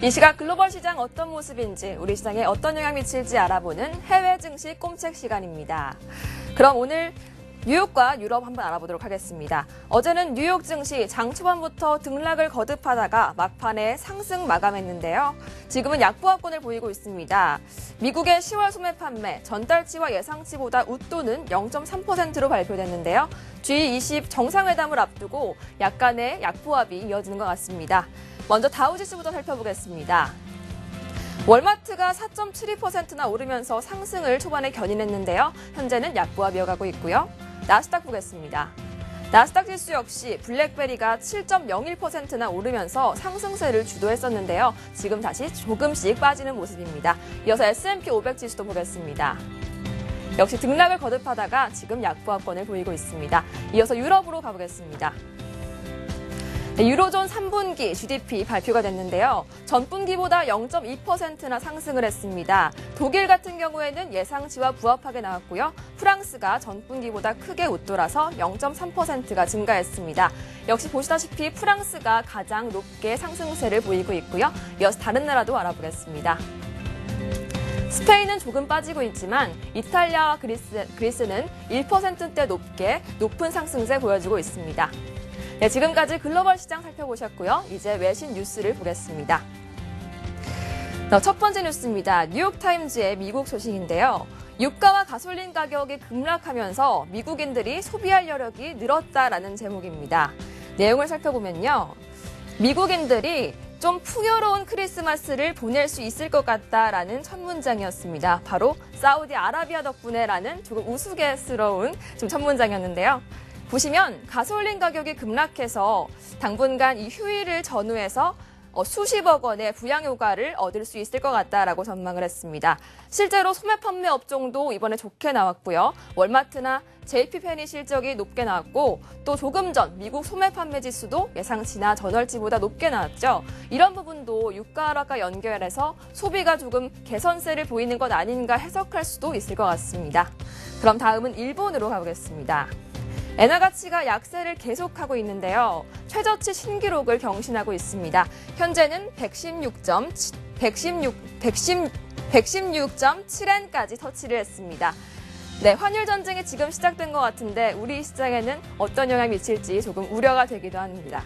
이 시각 글로벌 시장 어떤 모습인지, 우리 시장에 어떤 영향 미칠지 알아보는 해외 증시 꼼책 시간입니다. 그럼 오늘 뉴욕과 유럽 한번 알아보도록 하겠습니다. 어제는 뉴욕 증시 장 초반부터 등락을 거듭하다가 막판에 상승 마감했는데요. 지금은 약보합권을 보이고 있습니다. 미국의 10월 소매 판매 전달치와 예상치보다 웃도는 0.3%로 발표됐는데요. G20 정상회담을 앞두고 약간의 약보합이 이어지는 것 같습니다. 먼저 다우지수부터 살펴보겠습니다. 월마트가 4.72%나 오르면서 상승을 초반에 견인했는데요. 현재는 약보합 이어가고 있고요. 나스닥 보겠습니다. 나스닥 지수 역시 블랙베리가 7.01%나 오르면서 상승세를 주도했었는데요. 지금 다시 조금씩 빠지는 모습입니다. 이어서 S&P 500 지수도 보겠습니다. 역시 등락을 거듭하다가 지금 약보합권을 보이고 있습니다. 이어서 유럽으로 가보겠습니다. 유로존 3분기 GDP 발표가 됐는데요. 전분기보다 0.2%나 상승을 했습니다. 독일 같은 경우에는 예상치와 부합하게 나왔고요. 프랑스가 전분기보다 크게 웃돌아서 0.3%가 증가했습니다. 역시 보시다시피 프랑스가 가장 높게 상승세를 보이고 있고요. 이어서 다른 나라도 알아보겠습니다. 스페인은 조금 빠지고 있지만 이탈리아와 그리스는 1%대 높은 상승세 보여주고 있습니다. 네, 지금까지 글로벌 시장 살펴보셨고요. 이제 외신 뉴스를 보겠습니다. 첫 번째 뉴스입니다. 뉴욕타임즈의 미국 소식인데요. 유가와 가솔린 가격이 급락하면서 미국인들이 소비할 여력이 늘었다라는 제목입니다. 내용을 살펴보면요. 미국인들이 좀 풍요로운 크리스마스를 보낼 수 있을 것 같다라는 첫 문장이었습니다. 바로 사우디아라비아 덕분에라는 조금 우스갯스러운 첫 문장이었는데요. 보시면 가솔린 가격이 급락해서 당분간 이 휴일을 전후해서 수십억 원의 부양효과를 얻을 수 있을 것 같다라고 전망을 했습니다. 실제로 소매 판매 업종도 이번에 좋게 나왔고요. 월마트나 JP펜이 실적이 높게 나왔고 또 조금 전 미국 소매 판매 지수도 예상치나 전월치보다 높게 나왔죠. 이런 부분도 유가 하락과 연결해서 소비가 조금 개선세를 보이는 것 아닌가 해석할 수도 있을 것 같습니다. 그럼 다음은 일본으로 가보겠습니다. 엔화 가치가 약세를 계속하고 있는데요. 최저치 신기록을 경신하고 있습니다. 현재는 116.7엔까지 터치를 했습니다. 네, 환율 전쟁이 지금 시작된 것 같은데 우리 시장에는 어떤 영향이 미칠지 조금 우려가 되기도 합니다.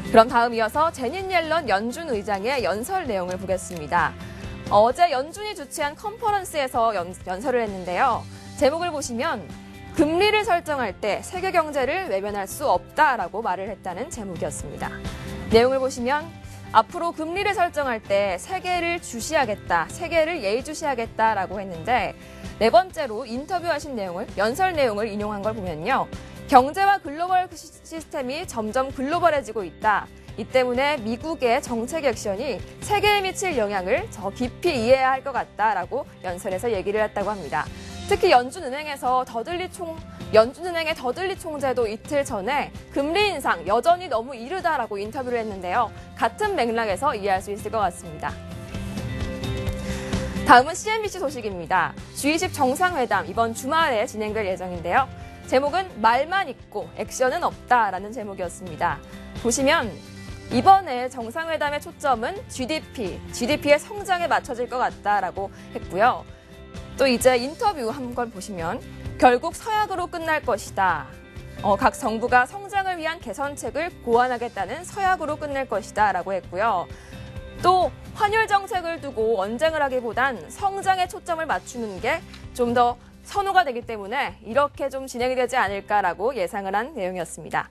그럼 다음 이어서 제닛 옐런 연준 의장의 연설 내용을 보겠습니다. 어제 연준이 주최한 컨퍼런스에서 연설을 했는데요. 제목을 보시면 금리를 설정할 때 세계 경제를 외면할 수 없다라고 말을 했다는 제목이었습니다. 내용을 보시면 앞으로 금리를 설정할 때 세계를 주시하겠다, 세계를 예의주시하겠다라고 했는데 네 번째로 인터뷰하신 내용을, 연설 내용을 인용한 걸 보면요. 경제와 글로벌 시스템이 점점 글로벌해지고 있다. 이 때문에 미국의 정책 액션이 세계에 미칠 영향을 더 깊이 이해해야 할 것 같다라고 연설에서 얘기를 했다고 합니다. 특히 연준은행의 더들리 총재도 이틀 전에 금리 인상 여전히 너무 이르다라고 인터뷰를 했는데요. 같은 맥락에서 이해할 수 있을 것 같습니다. 다음은 CNBC 소식입니다. G20 정상회담 이번 주말에 진행될 예정인데요. 제목은 말만 있고 액션은 없다라는 제목이었습니다. 보시면 이번에 정상회담의 초점은 GDP의 성장에 맞춰질 것 같다라고 했고요. 또 이제 인터뷰 한 걸 보시면 결국 서약으로 끝날 것이다. 각 정부가 성장을 위한 개선책을 고안하겠다는 서약으로 끝낼 것이다 라고 했고요. 또 환율 정책을 두고 언쟁을 하기보단 성장에 초점을 맞추는 게 좀 더 선호가 되기 때문에 이렇게 좀 진행이 되지 않을까라고 예상을 한 내용이었습니다.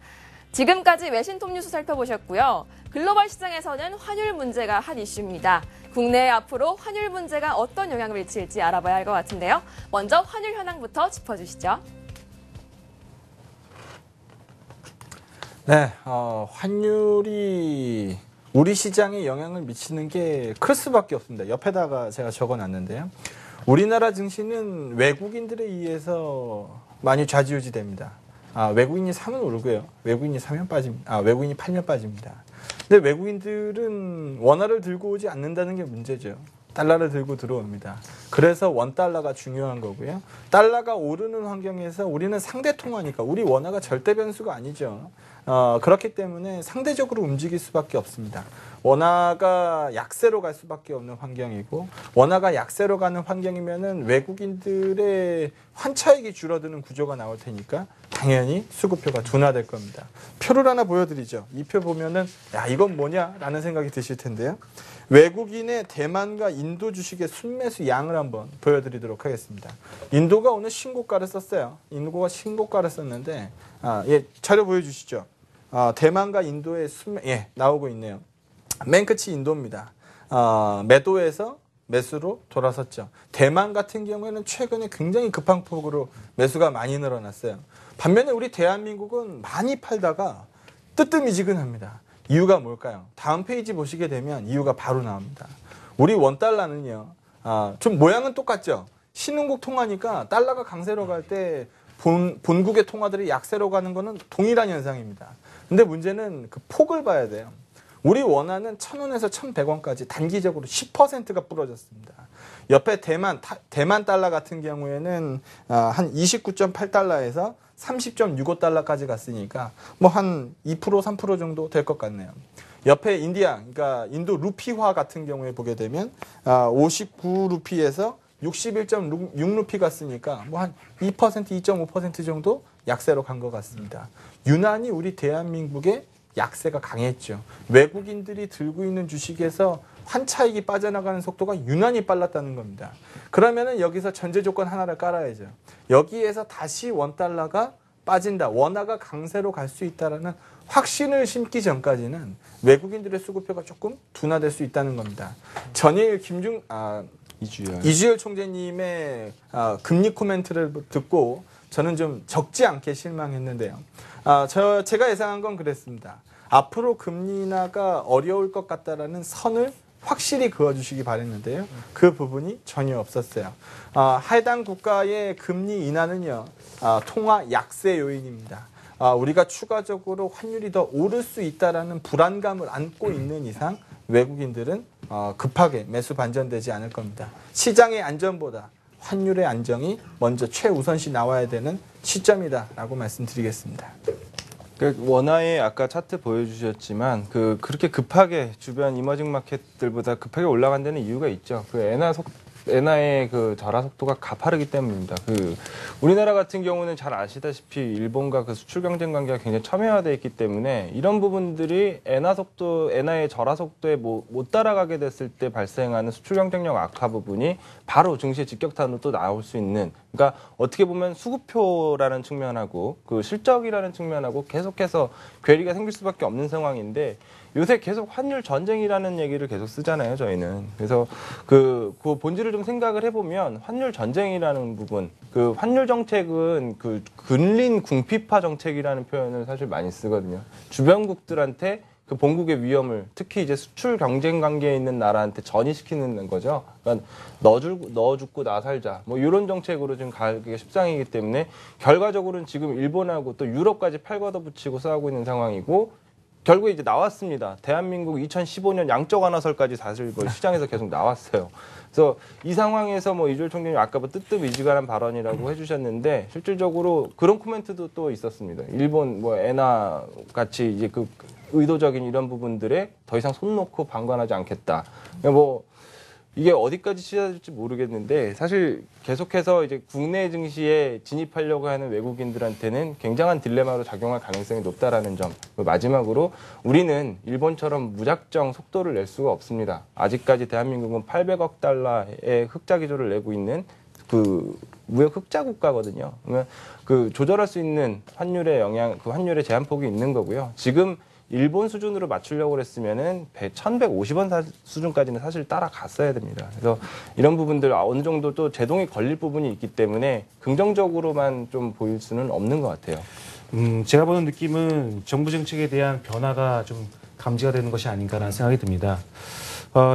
지금까지 외신 톱 뉴스 살펴보셨고요. 글로벌 시장에서는 환율 문제가 한 이슈입니다. 국내에 앞으로 환율 문제가 어떤 영향을 미칠지 알아봐야 할 것 같은데요. 먼저 환율 현황부터 짚어주시죠. 네, 환율이 우리 시장에 영향을 미치는 게 클 수밖에 없습니다. 옆에다가 제가 적어놨는데요. 우리나라 증시는 외국인들에 의해서 많이 좌지우지됩니다. 외국인이 사면 오르고요. 외국인이 팔면 빠집니다. 근데 외국인들은 원화를 들고 오지 않는다는 게 문제죠. 달러를 들고 들어옵니다. 그래서 원달러가 중요한 거고요. 달러가 오르는 환경에서 우리는 상대 통화니까 우리 원화가 절대 변수가 아니죠. 그렇기 때문에 상대적으로 움직일 수밖에 없습니다. 원화가 약세로 갈 수밖에 없는 환경이고 원화가 약세로 가는 환경이면은 외국인들의 환차익이 줄어드는 구조가 나올 테니까 당연히 수급표가 둔화될 겁니다. 표를 하나 보여드리죠. 이 표 보면은 야 이건 뭐냐라는 생각이 드실 텐데요. 외국인의 대만과 인도 주식의 순매수 양을 한번 보여드리도록 하겠습니다. 인도가 오늘 신고가를 썼어요. 인도가 신고가를 썼는데 예, 자료 보여주시죠. 대만과 인도의 예, 나오고 있네요. 맨 끝이 인도입니다. 매도에서 매수로 돌아섰죠. 대만 같은 경우에는 최근에 굉장히 급한 폭으로 매수가 많이 늘어났어요. 반면에 우리 대한민국은 많이 팔다가 뜨뜻미지근합니다. 이유가 뭘까요? 다음 페이지 보시게 되면 이유가 바로 나옵니다. 우리 원달러는요. 좀 모양은 똑같죠. 신흥국 통화니까 달러가 강세로 갈 때 본국의 통화들이 약세로 가는 거는 동일한 현상입니다. 근데 문제는 그 폭을 봐야 돼요. 우리 원화는 1,000원에서 1,100원까지 단기적으로 10%가 부러졌습니다. 옆에 대만 달러 같은 경우에는 한 29.8달러에서 30.65달러까지 갔으니까 뭐 한 2% 3% 정도 될 것 같네요. 옆에 인디아, 그러니까 인도 루피화 같은 경우에 보게 되면 59루피에서 61.6루피 갔으니까 뭐 한 2%, 2.5% 정도 약세로 간 것 같습니다. 유난히 우리 대한민국의 약세가 강했죠. 외국인들이 들고 있는 주식에서 환차익이 빠져나가는 속도가 유난히 빨랐다는 겁니다. 그러면은 여기서 전제 조건 하나를 깔아야죠. 여기에서 다시 원달러가 빠진다. 원화가 강세로 갈 수 있다라는 확신을 심기 전까지는 외국인들의 수급표가 조금 둔화될 수 있다는 겁니다. 전일 이주열 총재님의 금리 코멘트를 듣고 저는 좀 적지 않게 실망했는데요. 제가 예상한 건 그랬습니다. 앞으로 금리 인하가 어려울 것 같다라는 선을 확실히 그어주시기 바랬는데요. 그 부분이 전혀 없었어요. 해당 국가의 금리 인하는요, 통화 약세 요인입니다. 우리가 추가적으로 환율이 더 오를 수 있다라는 불안감을 안고 있는 이상 외국인들은 급하게 매수 반전되지 않을 겁니다. 시장의 안전보다 환율의 안정이 먼저 최우선시 나와야 되는 시점이다라고 말씀드리겠습니다. 원화의 아까 차트 보여주셨지만 그렇게 급하게 주변 이머징 마켓들보다 급하게 올라간 데는 이유가 있죠. 엔화의 그 절하 속도가 가파르기 때문입니다. 우리나라 같은 경우는 잘 아시다시피 일본과 그 수출 경쟁 관계가 굉장히 첨예화되어 있기 때문에 이런 부분들이 엔화의 절하 속도에 못 따라가게 됐을 때 발생하는 수출 경쟁력 악화 부분이 바로 증시의 직격탄으로 또 나올 수 있는, 그러니까 어떻게 보면 수급표라는 측면하고 그 실적이라는 측면하고 계속해서 괴리가 생길 수밖에 없는 상황인데, 요새 계속 환율 전쟁이라는 얘기를 계속 쓰잖아요, 저희는. 그래서 그 본질을 좀 생각을 해보면 환율 전쟁이라는 부분, 그 환율 정책은 그 근린 궁핍화 정책이라는 표현을 사실 많이 쓰거든요. 주변국들한테 그 본국의 위험을, 특히 이제 수출 경쟁 관계에 있는 나라한테 전이시키는 거죠. 그러니까 너 죽고 나 살자, 뭐 이런 정책으로 지금 가기가 십상이기 때문에 결과적으로는 지금 일본하고 또 유럽까지 팔 걷어붙이고 싸우고 있는 상황이고, 결국에 이제 나왔습니다. 대한민국 2015년 양적 완화설까지 사실 뭐 시장에서 계속 나왔어요. 그래서 이 상황에서 뭐 이주열 총재님 아까 뭐 뜨뜻미지근한 발언이라고 해주셨는데, 실질적으로 그런 코멘트도 또 있었습니다. 일본 뭐 엔화 같이 이제 그 의도적인 이런 부분들에 더 이상 손 놓고 방관하지 않겠다. 그러니까 뭐 이게 어디까지 치닫을지 모르겠는데, 사실 계속해서 이제 국내 증시에 진입하려고 하는 외국인들한테는 굉장한 딜레마로 작용할 가능성이 높다라는 점. 마지막으로 우리는 일본처럼 무작정 속도를 낼 수가 없습니다. 아직까지 대한민국은 800억 달러의 흑자 기조를 내고 있는 그 무역 흑자 국가거든요. 그러면 그 조절할 수 있는 환율의 영향, 그 환율의 제한폭이 있는 거고요. 지금 일본 수준으로 맞추려고 했으면은 1,150원 수준까지는 사실 따라갔어야 됩니다. 그래서 이런 부분들 어느 정도 또 제동이 걸릴 부분이 있기 때문에 긍정적으로만 좀 보일 수는 없는 것 같아요. 제가 보는 느낌은 정부 정책에 대한 변화가 좀 감지가 되는 것이 아닌가라는 생각이 듭니다.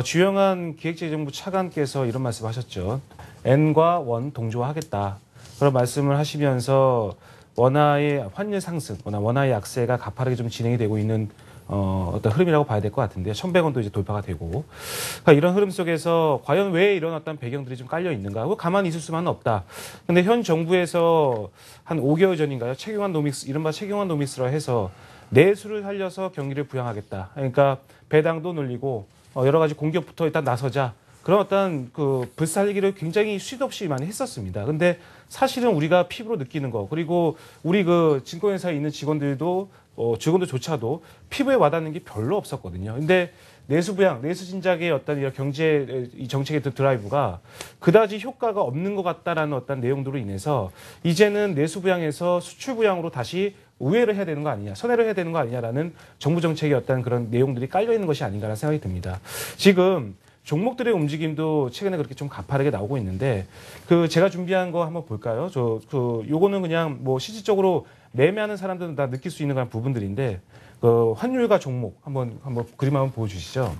주영한 기획재정부 차관께서 이런 말씀하셨죠. 엔과 원 동조하겠다. 그런 말씀을 하시면서 원화의 환율 상승, 원화의 약세가 가파르게 좀 진행이 되고 있는 어떤 흐름이라고 봐야 될 것 같은데요. 1,100원도 이제 돌파가 되고. 그러니까 이런 흐름 속에서 과연 왜 이런 어떤 배경들이 좀 깔려 있는가? 그거 가만히 있을 수만은 없다. 근데 현 정부에서 한 5개월 전인가요? 최경환 노믹스, 이른바 최경환 노믹스라 해서 내수를 살려서 경기를 부양하겠다. 그러니까 배당도 늘리고 여러 가지 공격부터 일단 나서자. 그런 어떤 그 불살리기를 굉장히 수도 없이 많이 했었습니다. 근데 사실은 우리가 피부로 느끼는 거, 그리고 우리 그 증권회사에 있는 직원들조차도 피부에 와닿는 게 별로 없었거든요. 근데 내수 부양, 내수 진작의 어떤 이런 경제 이 정책의 드라이브가 그다지 효과가 없는 것 같다라는 어떤 내용들로 인해서 이제는 내수 부양에서 수출 부양으로 다시 우회를 해야 되는 거 아니냐, 선회를 해야 되는 거 아니냐라는 정부 정책의 어떤 그런 내용들이 깔려 있는 것이 아닌가라는 생각이 듭니다. 지금 종목들의 움직임도 최근에 그렇게 좀 가파르게 나오고 있는데 그 제가 준비한 거 한번 볼까요? 요거는 그냥 뭐 실질적으로 매매하는 사람들은 다 느낄 수 있는 그런 부분들인데 그 환율과 종목 한번 그림 한번 보여주시죠.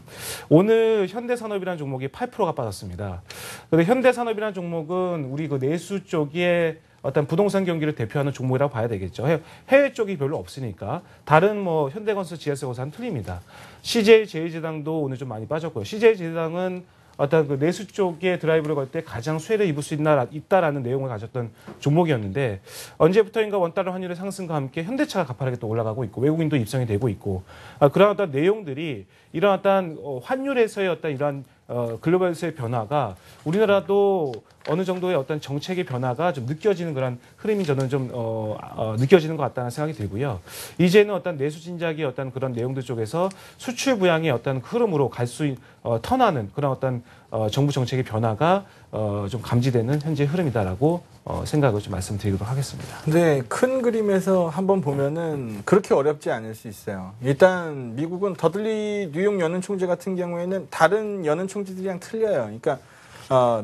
오늘 현대산업이라는 종목이 8%가 빠졌습니다. 그런데 현대산업이라는 종목은 우리 그 내수 쪽에 어떤 부동산 경기를 대표하는 종목이라고 봐야 되겠죠. 해외 쪽이 별로 없으니까 다른 뭐 현대건설, GS건설은 틀립니다. CJ 제일제당도 오늘 좀 많이 빠졌고요. CJ 제일제당은 어떤 그 내수 쪽에 드라이브를 걸 때 가장 수혜를 입을 수 있다라는 내용을 가졌던 종목이었는데 언제부터인가 원달러 환율의 상승과 함께 현대차가 가파르게 또 올라가고 있고 외국인도 입성이 되고 있고 그런 어떤 내용들이 이런 어떤 환율에서의 어떤 이러한 글로벌에서의 변화가 우리나라도 어느 정도의 어떤 정책의 변화가 좀 느껴지는 그런 흐름이 저는 좀 느껴지는 것 같다는 생각이 들고요. 이제는 어떤 내수 진작의 어떤 그런 내용들 쪽에서 수출 부양의 어떤 흐름으로 갈 수 턴하는 그런 어떤 정부 정책의 변화가 좀 감지되는 현재 흐름이다라고 생각을 좀 말씀드리도록 하겠습니다. 근데 큰 그림에서 한번 보면은 그렇게 어렵지 않을 수 있어요. 일단 미국은 더들리 뉴욕 연은 총재 같은 경우에는 다른 연은 총재들이랑 틀려요. 그러니까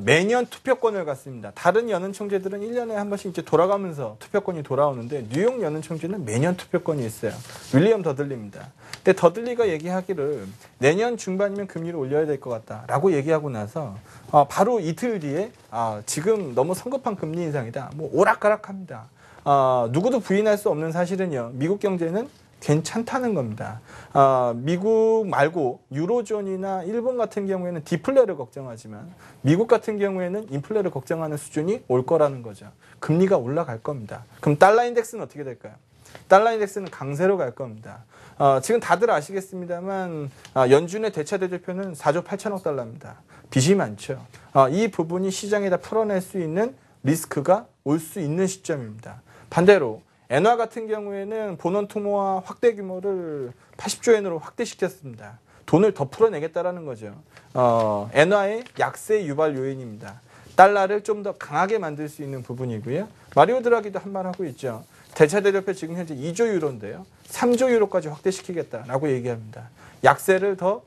매년 투표권을 갖습니다. 다른 연은 총재들은 1년에 한 번씩 이제 돌아가면서 투표권이 돌아오는데 뉴욕 연은 총재는 매년 투표권이 있어요. 윌리엄 더들리입니다. 근데 더들리가 얘기하기를 내년 중반이면 금리를 올려야 될 것 같다라고 얘기하고 나서 바로 이틀 뒤에 지금 너무 성급한 금리 인상이다. 뭐 오락가락합니다. 누구도 부인할 수 없는 사실은요. 미국 경제는 괜찮다는 겁니다. 미국 말고 유로존이나 일본 같은 경우에는 디플레를 걱정하지만 미국 같은 경우에는 인플레를 걱정하는 수준이 올 거라는 거죠. 금리가 올라갈 겁니다. 그럼 달러 인덱스는 어떻게 될까요? 달러 인덱스는 강세로 갈 겁니다. 지금 다들 아시겠습니다만 연준의 대차 대조표는 4조 8천억 달러입니다. 빚이 많죠. 이 부분이 시장에다 풀어낼 수 있는 리스크가 올 수 있는 시점입니다. 반대로 엔화 같은 경우에는 본원 투모화 확대 규모를 80조 엔으로 확대시켰습니다. 돈을 더 풀어내겠다라는 거죠. 엔화의 약세 유발 요인입니다. 달러를 좀 더 강하게 만들 수 있는 부분이고요. 마리오 드라기도 한 말 하고 있죠. 대차 대조표 지금 현재 2조 유로인데요. 3조 유로까지 확대시키겠다라고 얘기합니다.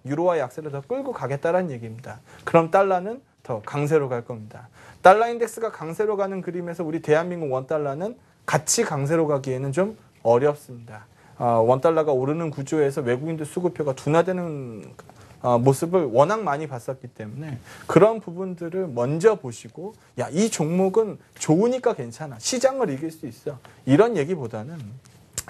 유로화 약세를 더 끌고 가겠다라는 얘기입니다. 그럼 달러는 더 강세로 갈 겁니다. 달러 인덱스가 강세로 가는 그림에서 우리 대한민국 원달러는 같이 강세로 가기에는 좀 어렵습니다. 원달러가 오르는 구조에서 외국인들 수급표가 둔화되는 모습을 워낙 많이 봤었기 때문에 그런 부분들을 먼저 보시고 이 종목은 좋으니까 괜찮아. 시장을 이길 수 있어. 이런 얘기보다는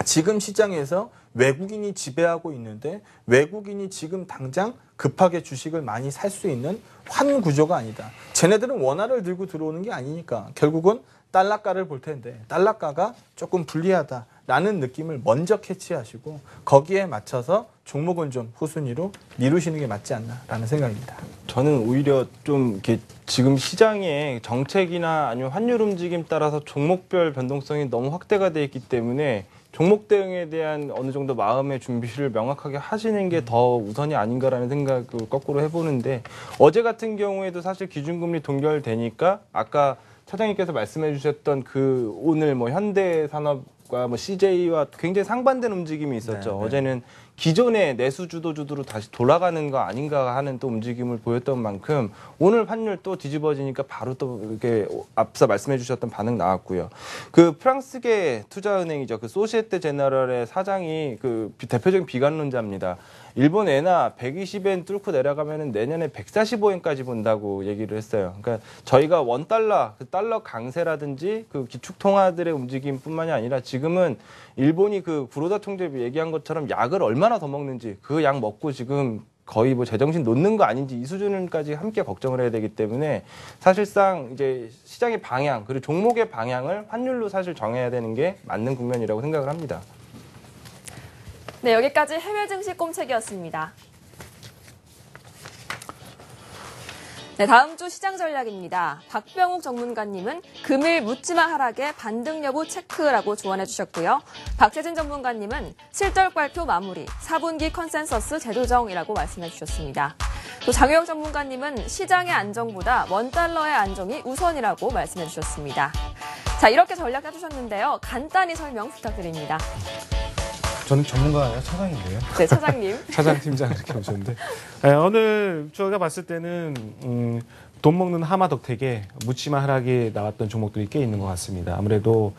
지금 시장에서 외국인이 지배하고 있는데 외국인이 지금 당장 급하게 주식을 많이 살 수 있는 환 구조가 아니다. 쟤네들은 원화를 들고 들어오는 게 아니니까 결국은 달러가를 볼 텐데 달러가가 조금 불리하다라는 느낌을 먼저 캐치하시고 거기에 맞춰서 종목은 좀 후순위로 미루시는 게 맞지 않나라는 생각입니다. 저는 오히려 좀 이렇게 지금 시장의 정책이나 아니면 환율 움직임 따라서 종목별 변동성이 너무 확대가 돼 있기 때문에 종목 대응에 대한 어느 정도 마음의 준비를 명확하게 하시는 게 더 우선이 아닌가라는 생각을 거꾸로 해보는데 어제 같은 경우에도 사실 기준금리 동결되니까 아까 차장님께서 말씀해 주셨던 그 오늘 뭐 현대산업과 뭐 CJ와 굉장히 상반된 움직임이 있었죠. 네. 어제는 기존의 내수 주도주도로 다시 돌아가는 거 아닌가 하는 또 움직임을 보였던 만큼 오늘 환율 또 뒤집어지니까 바로 또 이렇게 앞서 말씀해 주셨던 반응 나왔고요. 그 프랑스계 투자은행이죠. 그 소시에테 제너럴의 사장이 그 대표적인 비관론자입니다. 일본 엔화 120엔 뚫고 내려가면은 내년에 145엔까지 본다고 얘기를 했어요. 그러니까 저희가 원달러, 그 달러 강세라든지 그 기축 통화들의 움직임뿐만이 아니라 지금은 일본이 그 구로다 총재 얘기한 것처럼 약을 얼마 얼마나 더 먹는지 그 양 먹고 지금 거의 뭐 제정신 놓는 거 아닌지 이 수준까지 함께 걱정을 해야 되기 때문에 사실상 이제 시장의 방향 그리고 종목의 방향을 환율로 사실 정해야 되는 게 맞는 국면이라고 생각을 합니다. 네, 여기까지 해외 증시 꼼책이었습니다. 네, 다음 주 시장 전략입니다. 박병욱 전문가님은 금일 묻지마 하락의 반등 여부 체크라고 조언해 주셨고요. 박재진 전문가님은 실적 발표 마무리, 4분기 컨센서스 재조정이라고 말씀해 주셨습니다. 또 장효영 전문가님은 시장의 안정보다 원달러의 안정이 우선이라고 말씀해 주셨습니다. 자, 이렇게 전략해 주셨는데요. 간단히 설명 부탁드립니다. 저는 전문가가 아니라 차장인데요. 네, 차장님. 차장 팀장 이렇게 오셨는데 네, 오늘 저희가 봤을 때는 돈 먹는 하마덕택에 묻지마 하락이 나왔던 종목들이 꽤 있는 것 같습니다. 아무래도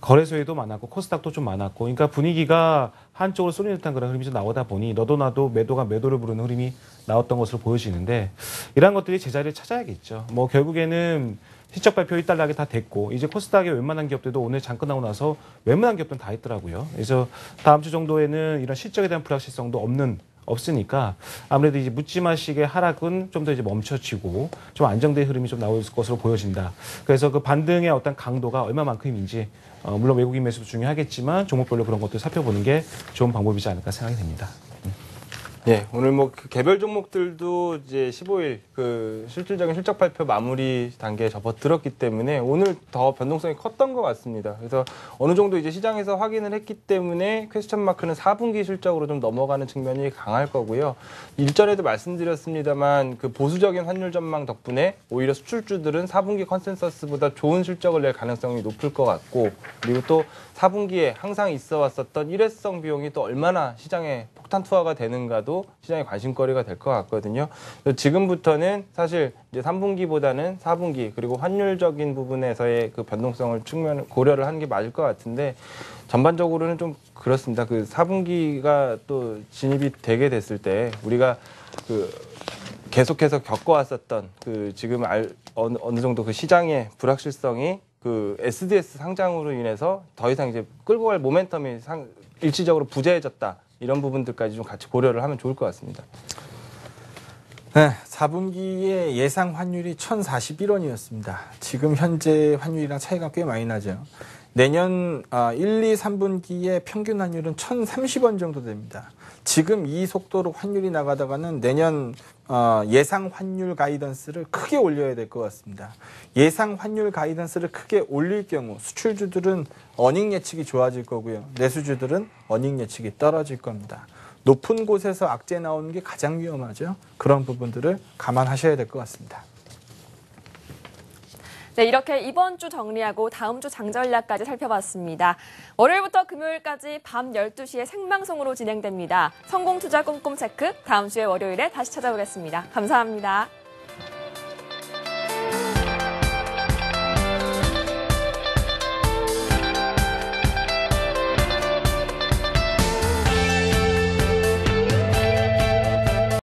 거래소에도 많았고 코스닥도 좀 많았고 그러니까 분위기가 한쪽으로 쏠리는 듯한 그런 흐름이 좀 나오다 보니 너도 나도 매도가 매도를 부르는 흐름이 나왔던 것으로 보여지는데 이러한 것들이 제자리를 찾아야겠죠. 뭐 결국에는 실적 발표 일단락이 다 됐고 이제 코스닥의 웬만한 기업들도 오늘 장 끝나고 나서 웬만한 기업들은 다 했더라고요. 그래서 다음 주 정도에는 이런 실적에 대한 불확실성도 없으니까 아무래도 이제 묻지마식의 하락은 좀 더 이제 멈춰지고 좀 안정된 흐름이 좀 나올 것으로 보여진다. 그래서 그 반등의 어떤 강도가 얼마만큼인지 물론 외국인 매수도 중요하겠지만 종목별로 그런 것들 살펴보는 게 좋은 방법이지 않을까 생각이 됩니다. 네, 오늘 뭐 그 개별 종목들도 이제 15일 그 실질적인 실적 발표 마무리 단계에 접어들었기 때문에 오늘 더 변동성이 컸던 것 같습니다. 그래서 어느 정도 이제 시장에서 확인을 했기 때문에 퀘스천 마크는 4분기 실적으로 좀 넘어가는 측면이 강할 거고요. 일전에도 말씀드렸습니다만 그 보수적인 환율 전망 덕분에 오히려 수출주들은 4분기 컨센서스보다 좋은 실적을 낼 가능성이 높을 것 같고 그리고 또 4분기에 항상 있어 왔었던 일회성 비용이 또 얼마나 시장에 폭탄 투하가 되는가도 시장의 관심거리가 될 것 같거든요. 지금부터는 사실 이제 3분기보다는 4분기 그리고 환율적인 부분에서의 그 변동성을 고려를 하는 게 맞을 것 같은데 전반적으로는 좀 그렇습니다. 그 4분기가 또 진입이 되게 됐을 때 우리가 그 계속해서 겪어왔었던 그 지금 어느 정도 그 시장의 불확실성이 그 SDS 상장으로 인해서 더 이상 이제 끌고 갈 모멘텀이 일시적으로 부재해졌다. 이런 부분들까지 좀 같이 고려를 하면 좋을 것 같습니다. 네, 4분기에 예상 환율이 1,041원이었습니다. 지금 현재 환율이랑 차이가 꽤 많이 나죠. 내년 1, 2, 3분기의 평균 환율은 1,030원 정도 됩니다. 지금 이 속도로 환율이 나가다가는 내년 예상 환율 가이던스를 크게 올려야 될 것 같습니다. 예상 환율 가이던스를 크게 올릴 경우 수출주들은 어닝 예측이 좋아질 거고요. 내수주들은 어닝 예측이 떨어질 겁니다. 높은 곳에서 악재 나오는 게 가장 위험하죠. 그런 부분들을 감안하셔야 될 것 같습니다. 네, 이렇게 이번 주 정리하고 다음 주 장전략까지 살펴봤습니다. 월요일부터 금요일까지 밤 12시에 생방송으로 진행됩니다. 성공투자 꼼꼼 체크 다음 주에 월요일에 다시 찾아오겠습니다. 감사합니다.